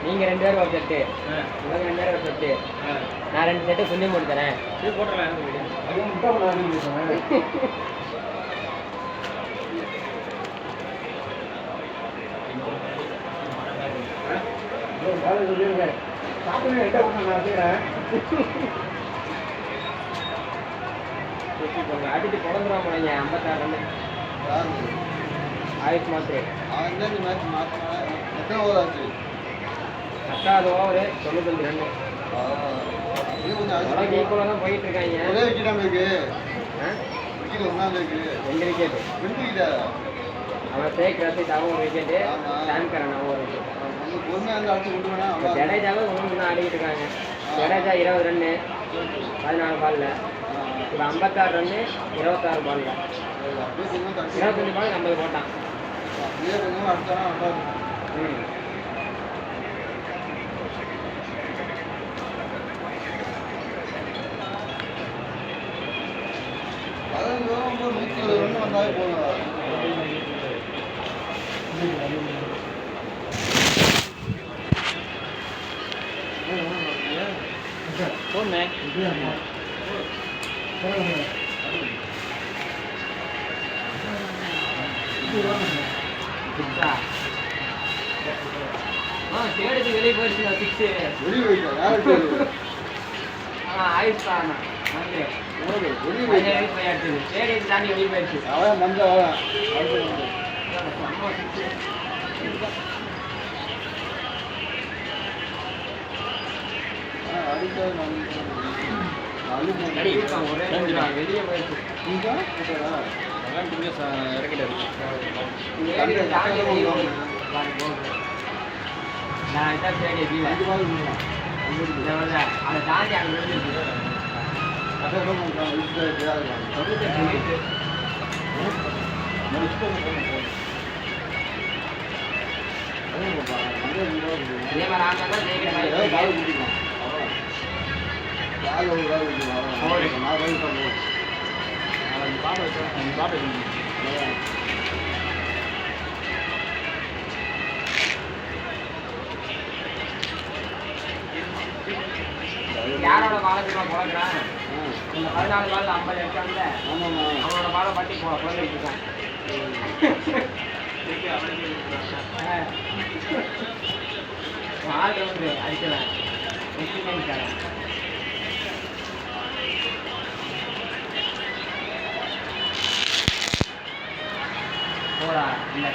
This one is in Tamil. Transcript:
நீங்க 2 பேரும் ஒரு செட்டு, இவங்க 2 பேரும் ஒரு செட்டு, நான் 2 செட்டு புண்ணியம் போட்டு தரேன். அடிச்சு குழந்தைரா போனீங்க 56 ரன் ஆயுஷ் மாத்திரை 10வது ஓவர் 95 ரன் ஈக்குவலாக தான் போயிட்டு இருக்காங்க. 2 விக்கெட் அவன் டேக் ரசித் அவன் ஒரு விக்கெட்டு, சான்கரன் அவன் ஒரு விக்கெட். ஜடேஜாவே ஒன்று தான் ஆடிக்கிட்டு இருக்காங்க. ஜடேஜா 20 ரன்னு 14 பால்ல, இப்போ 56 ரன்னு 26 பால்ல, 25 பால் 50 போட்டான். வந்தாலே போதும். வெளியே போயிடுச்சு ஆயுஷ் தான் தாண்டி வெளியே போயிடுச்சு. வெளியே போயிடுச்சு. நான் இதான் சரி அதை தாண்டி அங்கே இதே மாதிரி ஆனா தான் ஜெயிக்கிறேன். யாரோட பாலத்துக்கு போகிறான்? இந்த 14 பால் 50 எடுத்தாங்கல்ல, அவனோட பாலை பட்டி குழந்தைட்டு இருக்கான். ஆள் வந்து அடிக்கலாம் போடா இந்த